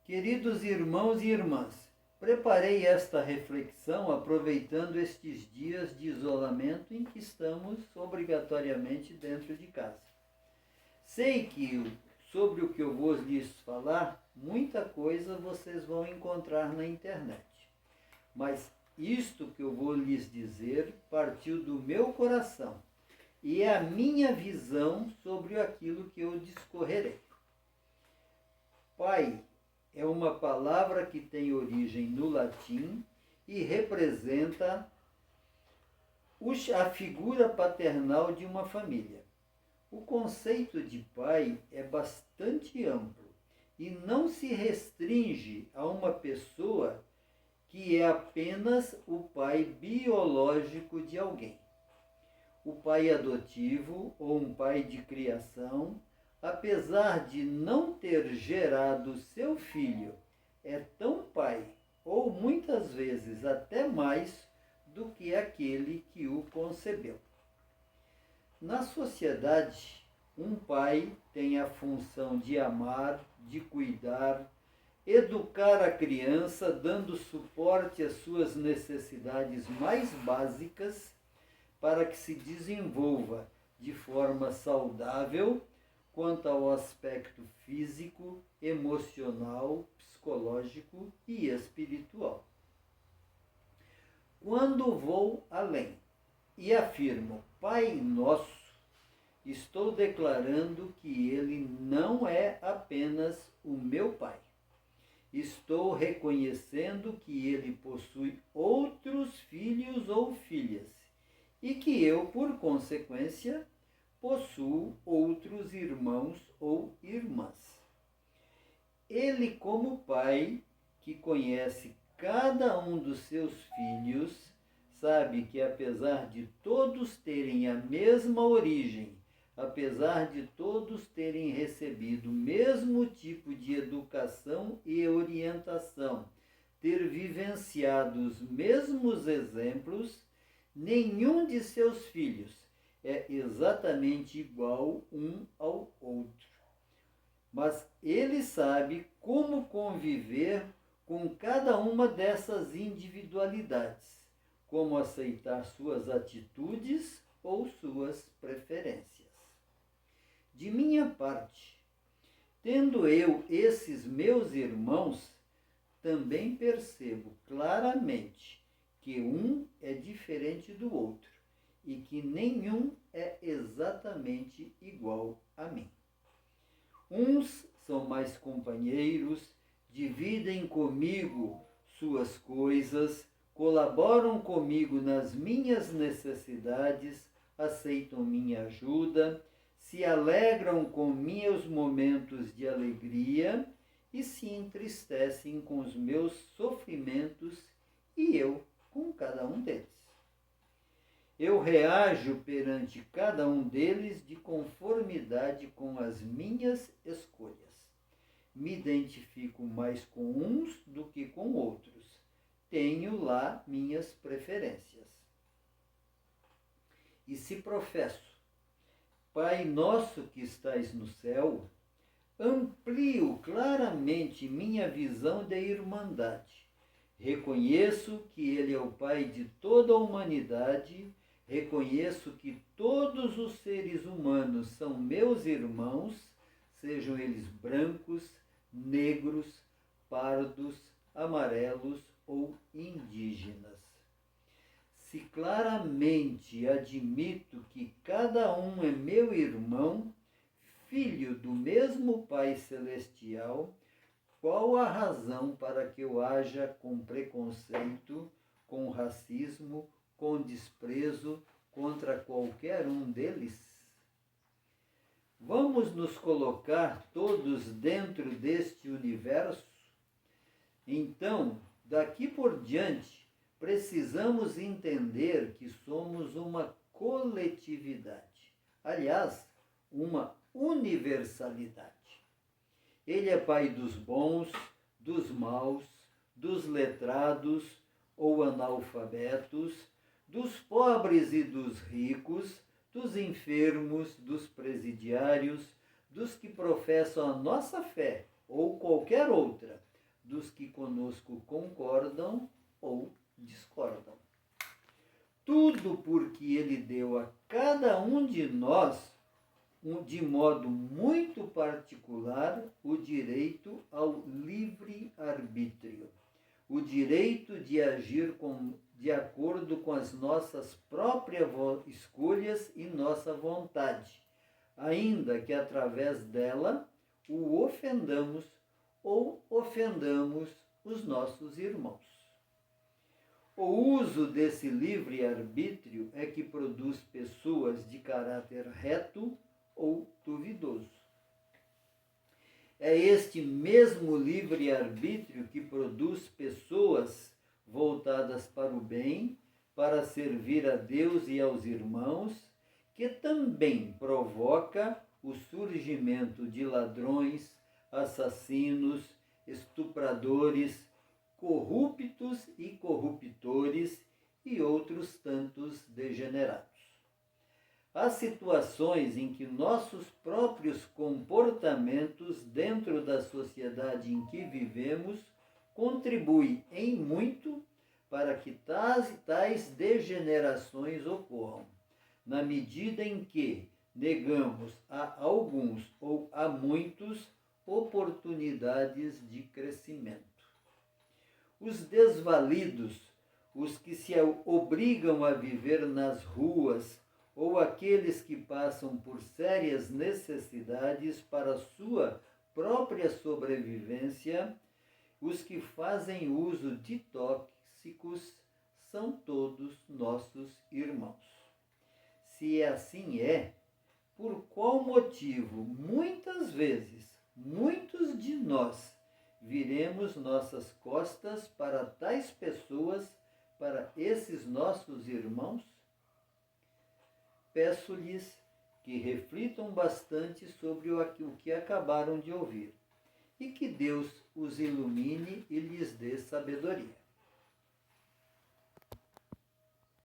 Queridos irmãos e irmãs, preparei esta reflexão aproveitando estes dias de isolamento em que estamos obrigatoriamente dentro de casa. Sei que sobre o que eu vou lhes falar, muita coisa vocês vão encontrar na internet. Mas isto que eu vou lhes dizer partiu do meu coração e é a minha visão sobre aquilo que eu discorrerei. Pai é uma palavra que tem origem no latim e representa a figura paternal de uma família. O conceito de pai é bastante amplo e não se restringe a uma pessoa que é apenas o pai biológico de alguém. O pai adotivo ou um pai de criação, apesar de não ter gerado seu filho, é tão pai, ou muitas vezes até mais, do que aquele que o concebeu. Na sociedade, um pai tem a função de amar, de cuidar, educar a criança, dando suporte às suas necessidades mais básicas para que se desenvolva de forma saudável quanto ao aspecto físico, emocional, psicológico e espiritual. Quando vou além e afirmo Pai Nosso, estou declarando que Ele não é apenas o meu Pai. Estou reconhecendo que Ele possui outros filhos ou filhas e que eu, por consequência, possuo outros irmãos ou irmãs. Ele, como Pai, que conhece cada um dos seus filhos, sabe que apesar de todos terem a mesma origem, apesar de todos terem recebido o mesmo tipo de educação e orientação, ter vivenciado os mesmos exemplos, nenhum de seus filhos é exatamente igual um ao outro. Mas ele sabe como conviver com cada uma dessas individualidades, como aceitar suas atitudes ou suas preferências. De minha parte, tendo eu esses meus irmãos, também percebo claramente que um é diferente do outro e que nenhum é exatamente igual a mim. Uns são mais companheiros, dividem comigo suas coisas, colaboram comigo nas minhas necessidades, aceitam minha ajuda, se alegram com meus momentos de alegria e se entristecem com os meus sofrimentos e eu com cada um deles. Eu reajo perante cada um deles de conformidade com as minhas escolhas. Me identifico mais com uns do que com outros. Tenho lá minhas preferências. E se professo, Pai nosso que estais no céu, amplio claramente minha visão de irmandade. Reconheço que Ele é o Pai de toda a humanidade, reconheço que todos os seres humanos são meus irmãos, sejam eles brancos, negros, pardos, amarelos ou indígenas. Se claramente admito que cada um é meu irmão, filho do mesmo Pai Celestial, qual a razão para que eu haja com preconceito, com racismo, com desprezo contra qualquer um deles? Vamos nos colocar todos dentro deste universo? Então, daqui por diante, precisamos entender que somos uma coletividade, aliás, uma universalidade. Ele é Pai dos bons, dos maus, dos letrados ou analfabetos, dos pobres e dos ricos, dos enfermos, dos presidiários, dos que professam a nossa fé ou qualquer outra, dos que conosco concordam ou discordam. Tudo porque ele deu a cada um de nós, de modo muito particular, o direito ao livre-arbítrio, o direito de agir de acordo com as nossas próprias escolhas e nossa vontade, ainda que através dela o ofendamos ou ofendamos os nossos irmãos. O uso desse livre-arbítrio é que produz pessoas de caráter reto ou duvidoso. É este mesmo livre-arbítrio que produz pessoas voltadas para o bem, para servir a Deus e aos irmãos, que também provoca o surgimento de ladrões, assassinos, estupradores, corruptos e corruptores e outros tantos degenerados. Há situações em que nossos próprios comportamentos dentro da sociedade em que vivemos contribuem em muito para que tais degenerações ocorram, na medida em que negamos a alguns ou a muitos oportunidades de crescimento. Os desvalidos, os que se obrigam a viver nas ruas, ou aqueles que passam por sérias necessidades para sua própria sobrevivência, os que fazem uso de tóxicos, são todos nossos irmãos. Se assim é, por qual motivo, muitas vezes, muitos de nós viremos nossas costas para tais pessoas, para esses nossos irmãos? Peço-lhes que reflitam bastante sobre o que acabaram de ouvir e que Deus os ilumine e lhes dê sabedoria.